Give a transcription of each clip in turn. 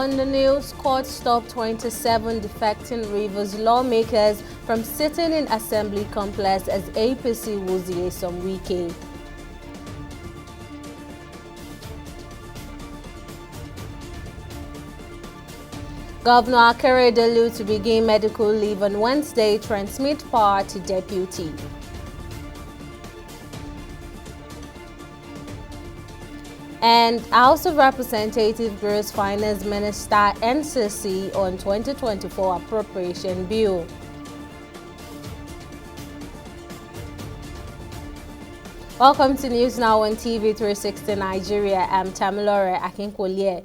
On the news, court stopped 27 defecting Rivers lawmakers from sitting in Assembly complex as APC Wozie Somwike. Governor Akeredolu to begin medical leave on Wednesday, transmit power to deputy. And House of Representatives Gross Finance Minister NCC on 2024 Appropriation Bill. Welcome to News Now on TV 360 Nigeria. I'm Tamilore Akinkwolye.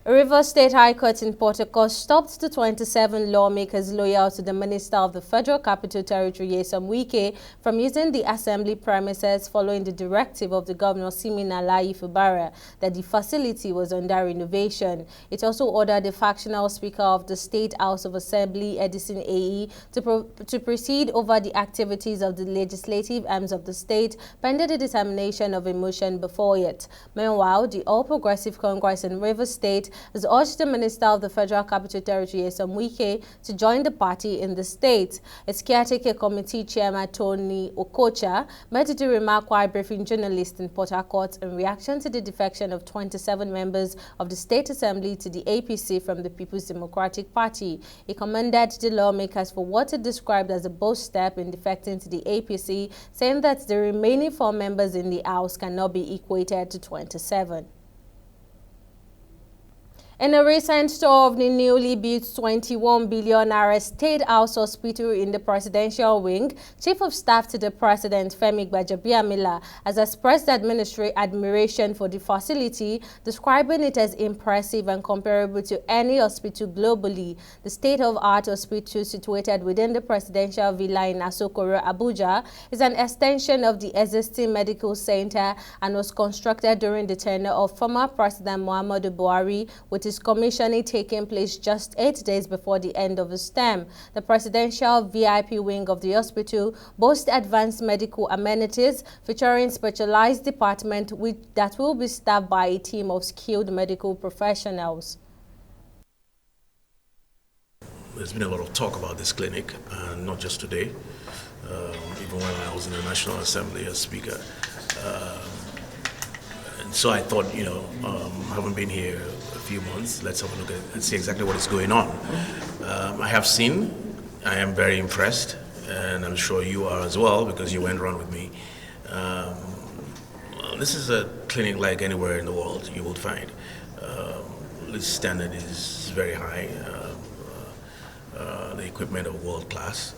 Rivers State High Court in Port Harcourt stopped the 27 lawmakers loyal to the Minister of the Federal Capital Territory, Nyesom Wike, from using the Assembly premises following the directive of the Governor Siminalayi Fubara that the facility was under renovation. It also ordered the factional Speaker of the State House of Assembly, Edison AE, to proceed over the activities of the legislative arms of the state pending the determination of a motion before it. Meanwhile, the All Progressive Congress in Rivers State has urged the Minister of the Federal Capital Territory, Nyesom Wike, to join the party in the state. Its caretaker committee chairman, Tony Okocha, made the remark while briefing journalists in Port Harcourt in reaction to the defection of 27 members of the State Assembly to the APC from the People's Democratic Party. He commended the lawmakers for what he described as a bold step in defecting to the APC, saying that the remaining 4 members in the House cannot be equated to 27. In a recent tour of the newly built 21 billion naira State House Hospital in the Presidential Wing, Chief of Staff to the President Femi Gbajabiamila has expressed admiration for the facility, describing it as impressive and comparable to any hospital globally. The state-of-art hospital, situated within the Presidential Villa in Asokoro, Abuja, is an extension of the existing medical center and was constructed during the tenure of former President Muhammadu Buhari, with its commissioning taking place just 8 days before the end of his term. The presidential VIP wing of the hospital boasts advanced medical amenities featuring specialized department that will be staffed by a team of skilled medical professionals. There's been a lot of talk about this clinic, not just today, even when I was in the National Assembly as Speaker. And so I thought, having been here a few months, let's have a look at it and see exactly what is going on. I have seen, I am very impressed, and I'm sure you are as well because you went around with me. This is a clinic like anywhere in the world you will find. The standard is very high. The equipment of world class.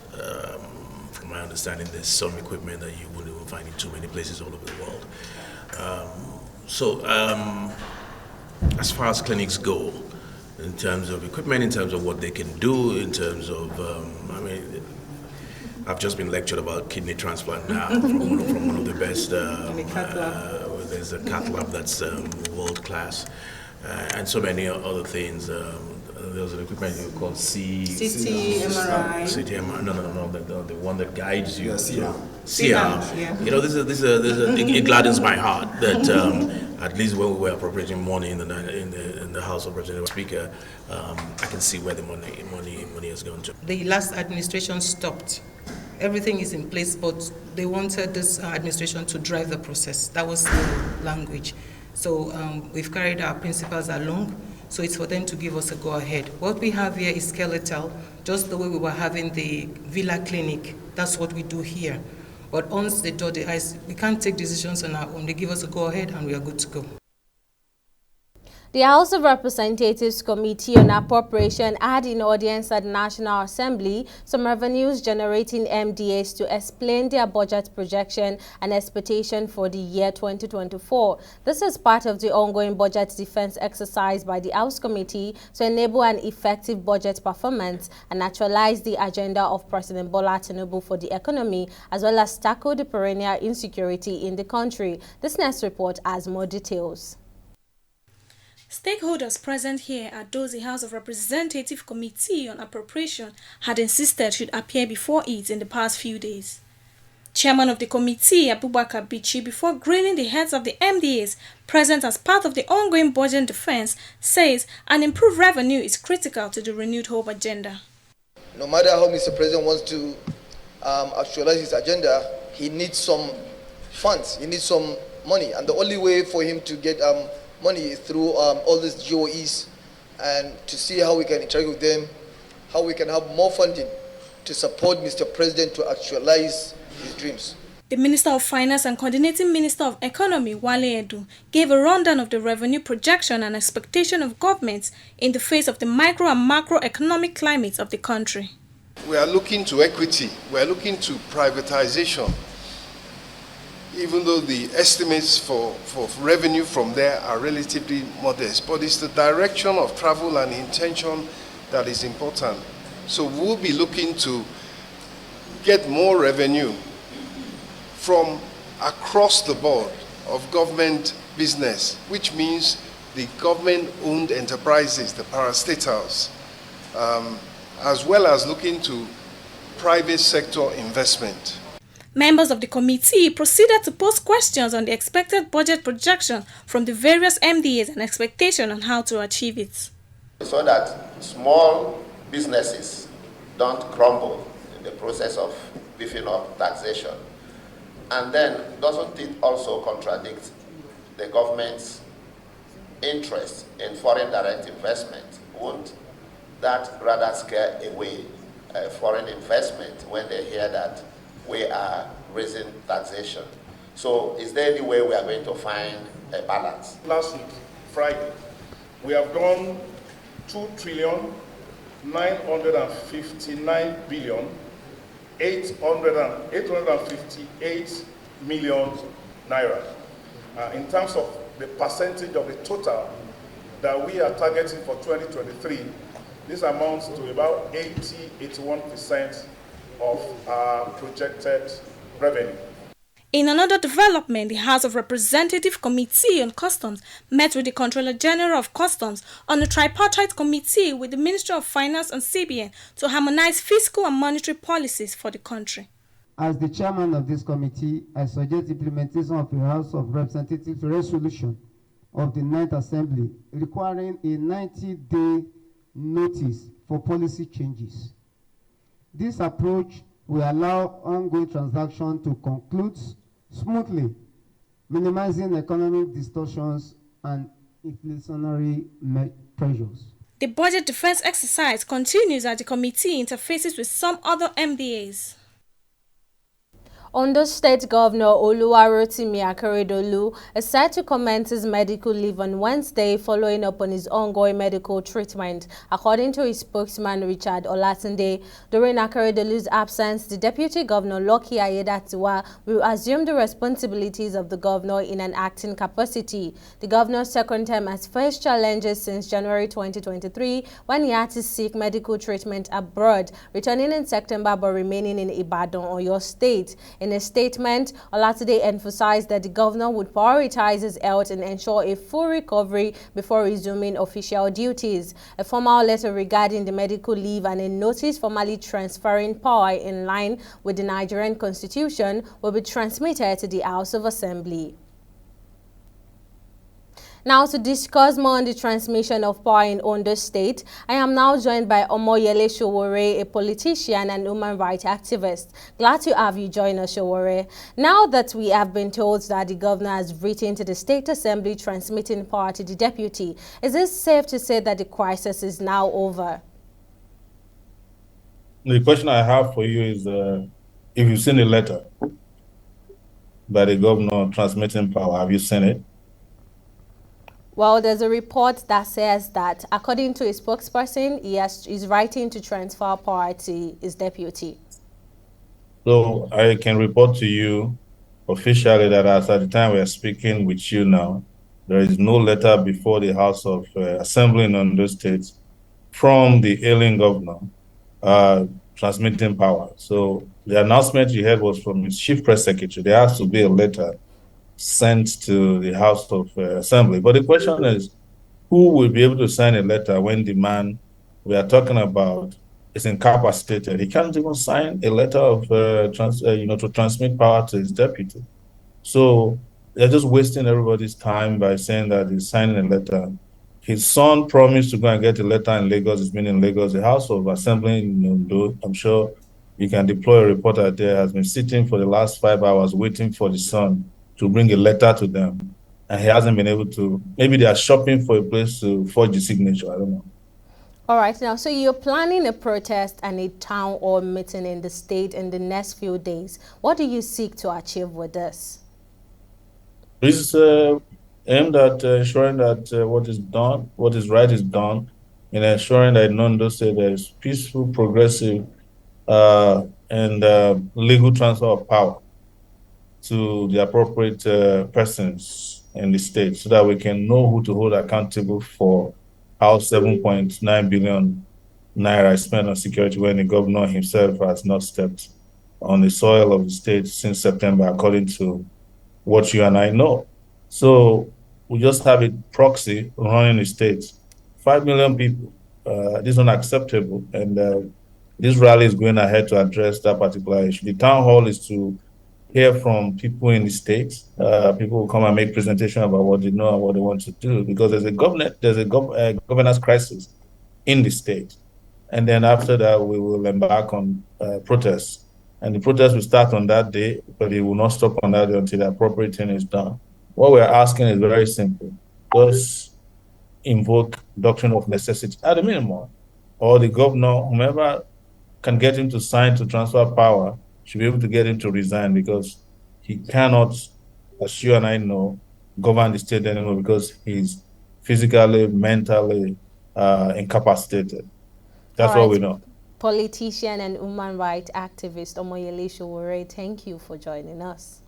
From my understanding, there's some equipment that you wouldn't even find in too many places all over the world. As far as clinics go, in terms of equipment, in terms of what they can do, in terms of, I've just been lectured about kidney transplant now from one of the best. There's a cath lab that's world class, and so many other things. There's an equipment called CT, MRI. CT, MRI. No, the one that guides you. CR. Yeah. It gladdens my heart that at least when we were appropriating money in the House of Representatives Speaker, I can see where the money has gone to. The last administration stopped. Everything is in place, but they wanted this administration to drive the process. That was the language. So we've carried our principals along. So it's for them to give us a go-ahead. What we have here is skeletal, just the way we were having the Villa Clinic. That's what we do here. But once they dot the i's, we can't take decisions on our own. They give us a go-ahead and we are good to go. The House of Representatives Committee on Appropriation had in audience at the National Assembly some revenues generating MDAs to explain their budget projection and expectation for the year 2024. This is part of the ongoing budget defense exercise by the House Committee to enable an effective budget performance and actualize the agenda of President Bola Tinubu for the economy, as well as tackle the perennial insecurity in the country. This next report has more details. Stakeholders present here are those the House of Representative Committee on Appropriation had insisted should appear before it in the past few days. Chairman of the committee, Abubakar Bichi, before grilling the heads of the MDAs present as part of the ongoing budget defense, says an improved revenue is critical to the renewed hope agenda. No matter how Mr. President wants to actualize his agenda, he needs some funds, he needs some money. And the only way for him to get money is through all these GOEs, and to see how we can interact with them, how we can have more funding to support Mr. President to actualize his dreams. The Minister of Finance and Coordinating Minister of Economy, Wale Edu, gave a rundown of the revenue projection and expectation of governments in the face of the micro and macroeconomic climate of the country. We are looking to equity, we are looking to privatization, even though the estimates for revenue from there are relatively modest, but it's the direction of travel and intention that is important. So we'll be looking to get more revenue from across the board of government business, which means the government-owned enterprises, the parastatals, as well as looking to private sector investment. Members of the committee proceeded to pose questions on the expected budget projection from the various MDAs and expectation on how to achieve it. So that small businesses don't crumble in the process of beefing up taxation. And then, doesn't it also contradict the government's interest in foreign direct investment? Won't that rather scare away foreign investment when they hear that we are raising taxation? So is there any way we are going to find a balance? Last week, Friday, we have done 2,959,858 million naira. In terms of the percentage of the total that we are targeting for 2023, this amounts to about 81% of our projected revenue. In another development, the House of Representatives Committee on Customs met with the Controller General of Customs on a tripartite committee with the Ministry of Finance and CBN to harmonize fiscal and monetary policies for the country. As the chairman of this committee, I suggest implementation of the House of Representatives resolution of the 9th Assembly requiring a 90-day notice for policy changes. This approach will allow ongoing transactions to conclude smoothly, minimizing economic distortions and inflationary pressures. The budget defense exercise continues as the committee interfaces with some other MDAs. Ondo State Governor Oluwarotimi Akeredolu is set to commence his medical leave on Wednesday following up on his ongoing medical treatment, according to his spokesman Richard Olatunde. During Akeredolu's absence, the Deputy Governor Lucky Ayedatiwa will assume the responsibilities of the governor in an acting capacity. The governor's second term has faced challenges since January 2023 when he had to seek medical treatment abroad, returning in September but remaining in Ibadan, Oyo State. In a statement, Olatunde emphasized that the governor would prioritize his health and ensure a full recovery before resuming official duties. A formal letter regarding the medical leave and a notice formally transferring power in line with the Nigerian Constitution will be transmitted to the House of Assembly. Now, to discuss more on the transmission of power in Ondo State, I am now joined by Omoyele Sowore, a politician and human rights activist. Glad to have you join us, Sowore. Now that we have been told that the governor has written to the State Assembly transmitting power to the deputy, is it safe to say that the crisis is now over? The question I have for you is if you've seen a letter by the governor transmitting power, have you seen it? Well, there's a report that says that, according to a spokesperson, he's writing to transfer power to his deputy. So I can report to you officially that as at the time we are speaking with you now, there is no letter before the House of Assembly in Ondo State from the ailing governor transmitting power. So the announcement you heard was from his chief press secretary. There has to be a letter sent to the House of Assembly. But the question is, who will be able to sign a letter when the man we are talking about is incapacitated. He can't even sign a letter of to transmit power to his deputy. So they're just wasting everybody's time by saying that he's signing a letter. His son promised to go and get a letter in Lagos. He's been in Lagos. The House of Assembly in Ondo, I'm sure you can deploy a reporter there, has been sitting for the last 5 hours waiting for the son to bring a letter to them. And he hasn't been able to. Maybe they are shopping for a place to forge the signature. I don't know. All right, now, so you're planning a protest and a town hall meeting in the state in the next few days. What do you seek to achieve with this? This is aimed at ensuring that what is right is done, and ensuring that in Ondo State there is peaceful, progressive, and legal transfer of power to the appropriate persons in the state, so that we can know who to hold accountable for how 7.9 billion naira is spent on security when the governor himself has not stepped on the soil of the state since September, according to what you and I know. So we just have a proxy running the state. 5 million people. This is unacceptable. And this rally is going ahead to address that particular issue. The town hall is to hear from people in the state. People will come and make presentation about what they know and what they want to do, because there's a governance crisis in the state. And then after that, we will embark on protests. And the protest will start on that day, but it will not stop on that day until the appropriate thing is done. What we're asking is very simple. Just invoke doctrine of necessity at the minimum, or the governor, whomever can get him to sign to transfer power, should be able to get him to resign, because he cannot, as you and I know, govern the state anymore, because he's physically, mentally incapacitated. That's what we know. Politician and human rights activist Omoyele Sowore, thank you for joining us.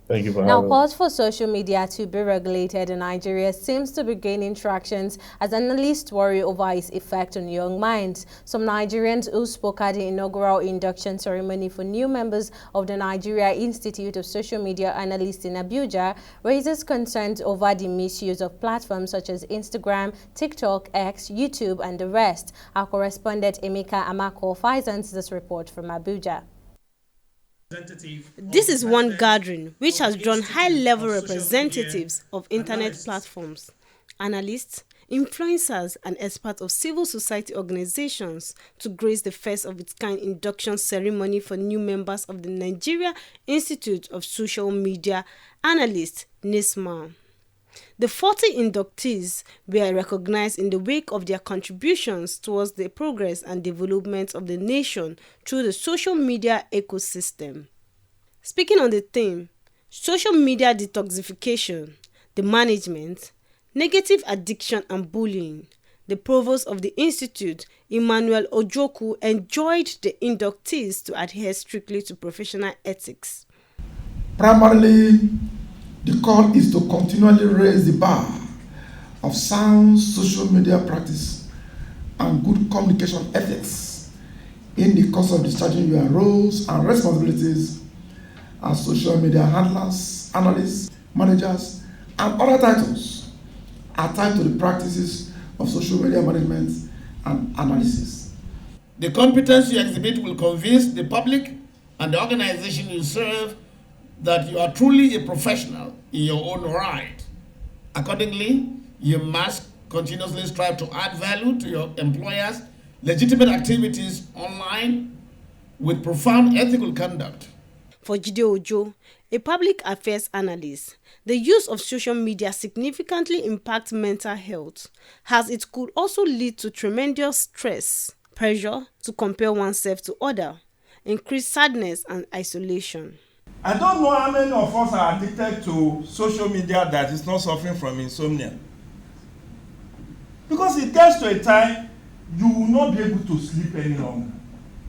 Thank you for Now, having calls for social media to be regulated in Nigeria seems to be gaining traction as analysts worry over its effect on young minds. Some Nigerians who spoke at the inaugural induction ceremony for new members of the Nigeria Institute of Social Media Analysts in Abuja raises concerns over the misuse of platforms such as Instagram, TikTok, X, YouTube, and the rest. Our correspondent Emeka Amako finds this report from Abuja. This is one gathering which has drawn high-level representatives of internet platforms, analysts, influencers, and experts of civil society organizations to grace the first of its kind induction ceremony for new members of the Nigeria Institute of Social Media Analysts, NISMA. The 40 inductees were recognized in the wake of their contributions towards the progress and development of the nation through the social media ecosystem. Speaking on the theme, social media detoxification, the management, negative addiction and bullying, the provost of the institute, Emmanuel Ojoku, enjoined the inductees to adhere strictly to professional ethics. Primarily, the call is to continually raise the bar of sound social media practice and good communication ethics in the course of discharging your roles and responsibilities as social media handlers, analysts, managers, and other titles are tied to the practices of social media management and analysis. The competence you exhibit will convince the public and the organization you serve that you are truly a professional in your own right. Accordingly, you must continuously strive to add value to your employers' legitimate activities online with profound ethical conduct. For Jide Ojo, a public affairs analyst, the use of social media significantly impacts mental health, as it could also lead to tremendous stress, pressure to compare oneself to others, increased sadness and isolation. I don't know how many of us are addicted to social media that is not suffering from insomnia. Because it gets to a time you will not be able to sleep any longer.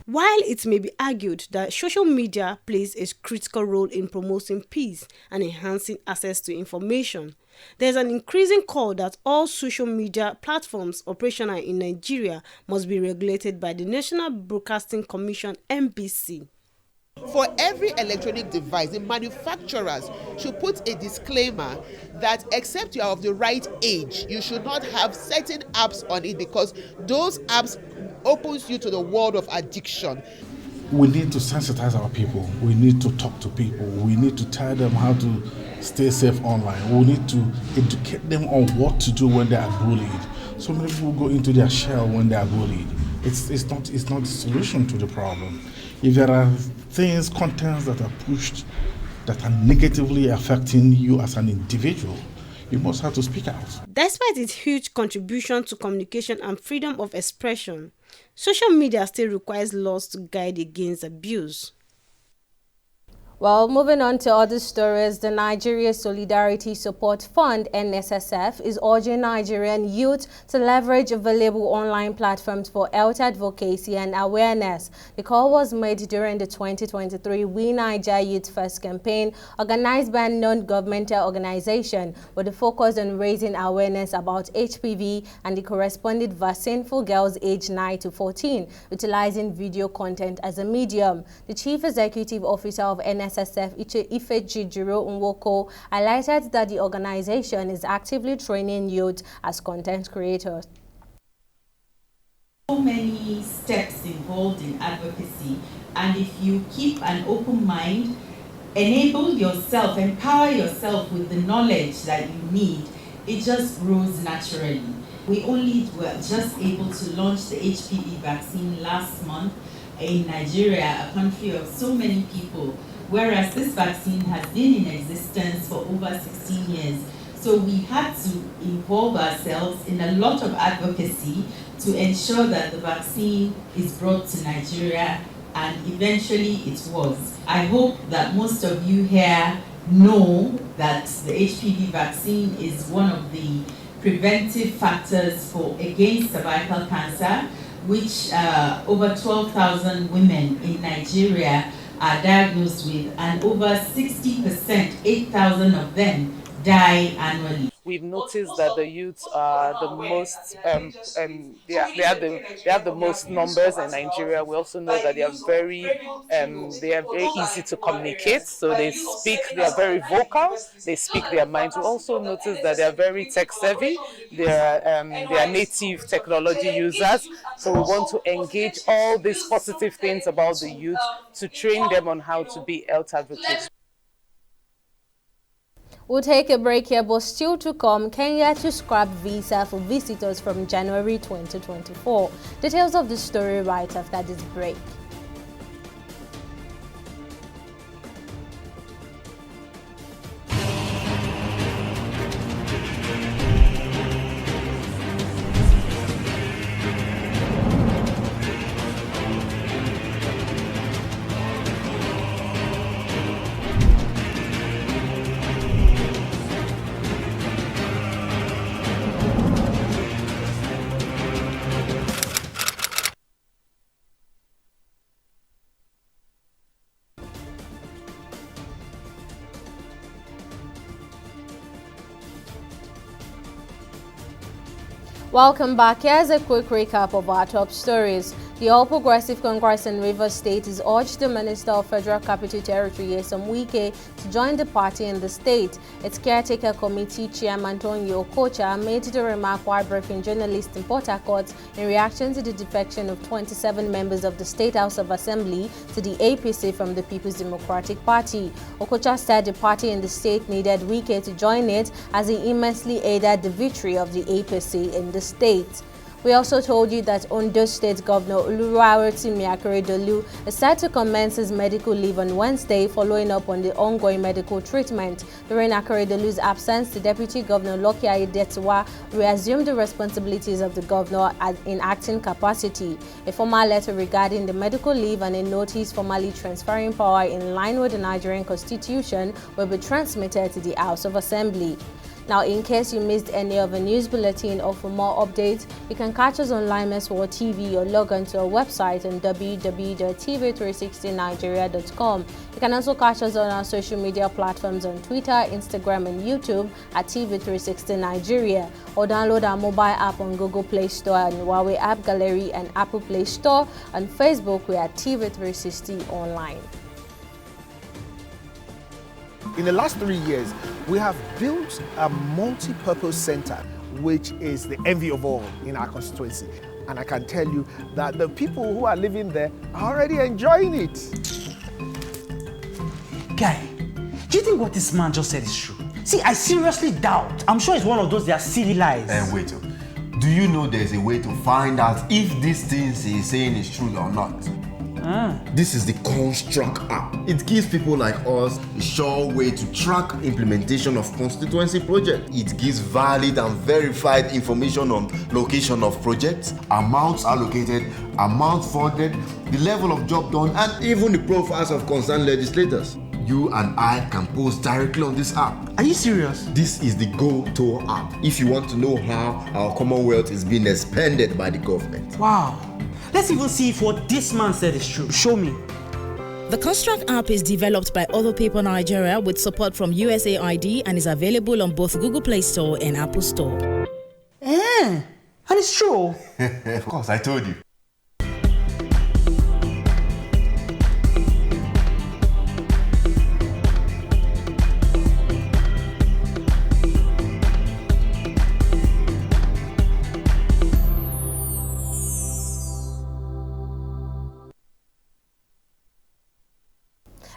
While it may be argued that social media plays a critical role in promoting peace and enhancing access to information, there is an increasing call that all social media platforms operational in Nigeria must be regulated by the National Broadcasting Commission (NBC). For every electronic device, the manufacturers should put a disclaimer that except you are of the right age, you should not have certain apps on it, because those apps opens you to the world of addiction. We need to sensitize our people. We need to talk to people. We need to tell them how to stay safe online. We need to educate them on what to do when they are bullied. So many people go into their shell when they are bullied. It's not the solution to the problem. If there are contents that are pushed that are negatively affecting you as an individual, you must have to speak out. Despite its huge contribution to communication and freedom of expression, social media still requires laws to guide against abuse. Well, moving on to other stories, the Nigeria Solidarity Support Fund, NSSF, is urging Nigerian youth to leverage available online platforms for health advocacy and awareness. The call was made during the 2023 We Niger Youth First campaign, organized by a non-governmental organization with a focus on raising awareness about HPV and the corresponding vaccine for girls aged 9 to 14, utilizing video content as a medium. The Chief Executive Officer of NSSF, Ifejiro Nwoko, highlighted that the organization is actively training youth as content creators. So many steps involved in advocacy, and if you keep an open mind, enable yourself, empower yourself with the knowledge that you need, it just grows naturally. We only were just able to launch the HPV vaccine last month in Nigeria, a country of so many people, whereas this vaccine has been in existence for over 16 years. So we had to involve ourselves in a lot of advocacy to ensure that the vaccine is brought to Nigeria, and eventually it was. I hope that most of you here know that the HPV vaccine is one of the preventive factors against cervical cancer, which over 12,000 women in Nigeria are diagnosed with, and over 60%, 8,000 of them, die annually. We've noticed that the youth are the most, they have the most numbers in Nigeria. We also know that they are very easy to communicate. So they are very vocal. They speak their minds. We also notice that they are very tech savvy. They are native technology users. So we want to engage all these positive things about the youth to train them on how to be health advocates. We'll take a break here, but still to come, Kenya to scrap visa for visitors from January 2024. Details of the story right after this break. Welcome back. Here's a quick recap of our top stories. The All Progressive Congress in Rivers State has urged the Minister of Federal Capital Territory, Nyesom Wike, to join the party in the state. Its caretaker committee chairman, Tony Okocha, made the remark while briefing journalists in Port Harcourt in reaction to the defection of 27 members of the State House of Assembly to the APC from the People's Democratic Party. Okocha said the party in the state needed Wike to join it as he immensely aided the victory of the APC in the state. We also told you that Ondo State Governor Oluwarotimi Akeredolu is set to commence his medical leave on Wednesday following up on the ongoing medical treatment. During Akeredolu's absence, the Deputy Governor Lucky Aiyedatiwa reassumed the responsibilities of the governor in acting capacity. A formal letter regarding the medical leave and a notice formally transferring power in line with the Nigerian Constitution will be transmitted to the House of Assembly. Now, in case you missed any of the news bulletin or for more updates, you can catch us on Limes World TV or log on to our website on www.tv360nigeria.com. You can also catch us on our social media platforms on Twitter, Instagram, and YouTube at TV360 Nigeria, or download our mobile app on Google Play Store and Huawei App Gallery and Apple Play Store. On Facebook, we are TV360 Online. In the last 3 years, we have built a multi-purpose center which is the envy of all in our constituency. And I can tell you that the people who are living there are already enjoying it. Guy, do you think what this man just said is true? See, I seriously doubt. I'm sure it's one of those their silly lies. Wait, do you know there's a way to find out if these things he's saying is true or not? This is the Construct app. It gives people like us a sure way to track implementation of constituency projects. It gives valid and verified information on location of projects, amounts allocated, amount funded, the level of job done, and even the profiles of concerned legislators. You and I can post directly on this app. Are you serious? This is the GoTo app if you want to know how our Commonwealth is being expanded by the government. Wow. Let's even see if what this man said is true. Show me. The Construct app is developed by Other People Nigeria with support from USAID and is available on both Google Play Store and Apple Store. And it's true. Of course, I told you.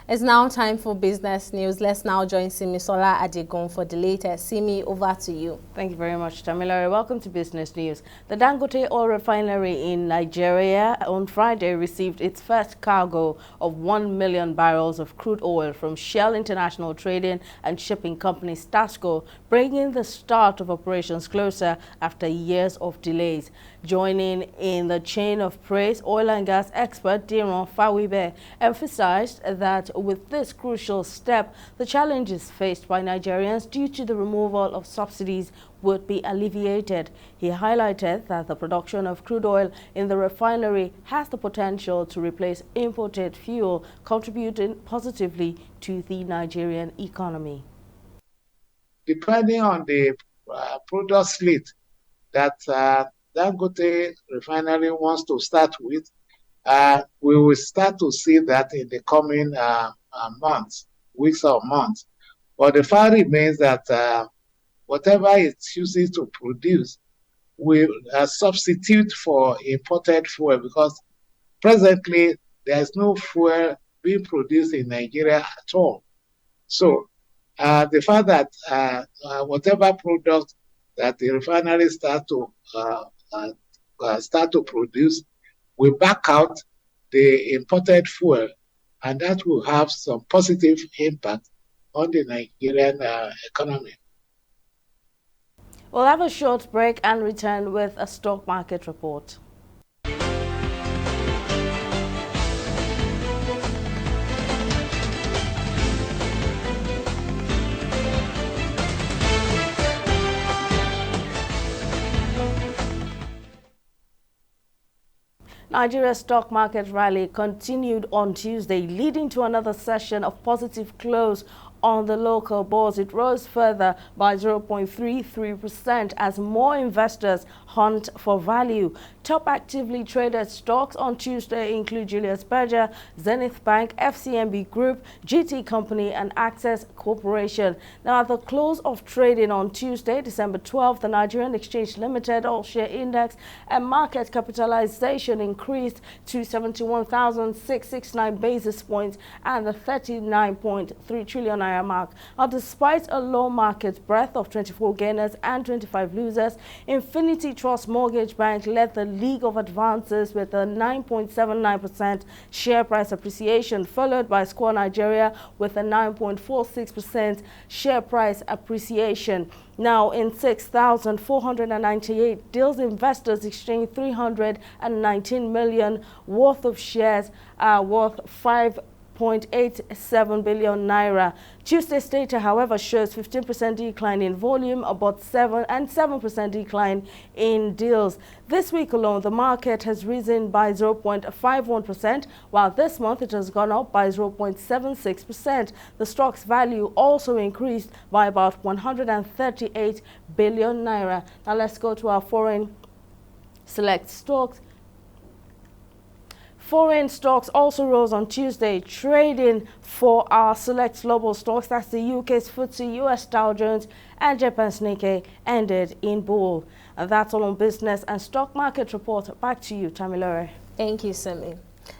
It's now time for business news. Let's now join Simisola Adigun for the latest. Simi, over to you. Thank you very much, Tamilare. Welcome to Business News. The Dangote Oil Refinery in Nigeria on Friday received its first cargo of 1 million barrels of crude oil from Shell International Trading and Shipping Company Stasco, bringing the start of operations closer after years of delays. Joining in the chain of praise, oil and gas expert Diron Fawibe emphasized that with this crucial step, the challenges faced by Nigerians due to the removal of subsidies would be alleviated. He highlighted that the production of crude oil in the refinery has the potential to replace imported fuel, contributing positively to the Nigerian economy. Depending on the product slate that Dangote Refinery wants to start with, we will start to see that in the coming months, weeks or months. But the fact remains that whatever it chooses to produce will substitute for imported fuel, because presently there is no fuel being produced in Nigeria at all. So the fact that whatever product that the refinery start to produce will back out the imported fuel, and that will have some positive impact on the Nigerian economy. We'll have a short break and return with a stock market report. Nigeria's stock market rally continued on Tuesday, leading to another session of positive close on the local bourse. It rose further by 0.33% as more investors hunt for value. Top actively traded stocks on Tuesday include Julius Berger, Zenith Bank, FCMB Group, GT Company and Access Corporation. Now at the close of trading on Tuesday, December 12th, the Nigerian Exchange Limited All-Share Index and market capitalization increased to 71,669 basis points and the 39.3 trillion naira mark. Now, despite a low market breadth of 24 gainers and 25 losers, Infinity Trust Mortgage Bank led the league of advances with a 9.79% share price appreciation, followed by Square Nigeria with a 9.46% share price appreciation. Now, in 6,498 deals, investors exchanged 319 million worth of shares worth 5.87 billion naira. Tuesday's data, however, shows 15% decline in volume, about 7% decline in deals. This week alone, the market has risen by 0.51%, while this month it has gone up by 0.76%. The stock's value also increased by about 138 billion naira. Now let's go to our foreign select stocks. Foreign stocks also rose on Tuesday, trading for our select global stocks. That's the UK's FTSE, US Dow Jones and Japan's Nikkei ended in bull. And that's all on business and stock market report. Back to you, Tamilore. Thank you, Simi.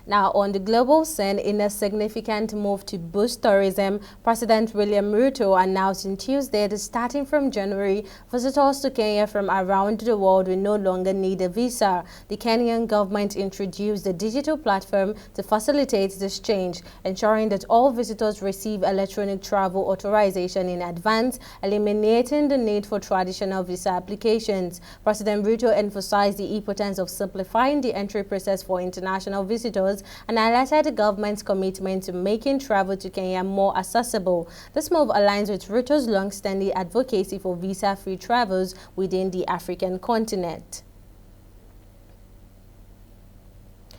Now, on the global scene, in a significant move to boost tourism, President William Ruto announced on Tuesday that starting from January, visitors to Kenya from around the world will no longer need a visa. The Kenyan government introduced a digital platform to facilitate this change, ensuring that all visitors receive electronic travel authorization in advance, eliminating the need for traditional visa applications. President Ruto emphasized the importance of simplifying the entry process for international visitors and highlighted the government's commitment to making travel to Kenya more accessible. This move aligns with Ruto's long-standing advocacy for visa-free travels within the African continent.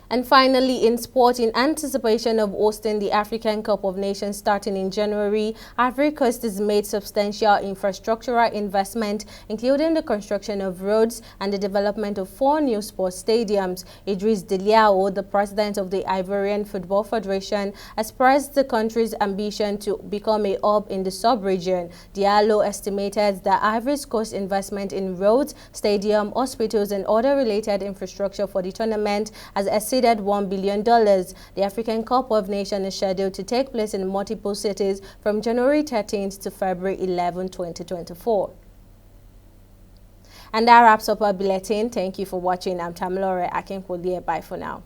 And finally, in sport, in anticipation of hosting the African Cup of Nations starting in January, Ivory Coast has made substantial infrastructural investment, including the construction of roads and the development of 4 new sports stadiums. Idriss Déliao, the president of the Ivorian Football Federation, expressed the country's ambition to become a hub in the sub-region. Diallo estimated that Ivory Coast's investment in roads, stadium, hospitals, and other related infrastructure for the tournament has exceeded $1 billion. The African Cup of Nations is scheduled to take place in multiple cities from January 13th to February 11, 2024. And that wraps up our bulletin. Thank you for watching. I'm Tamilore Akinkwodie. Bye for now.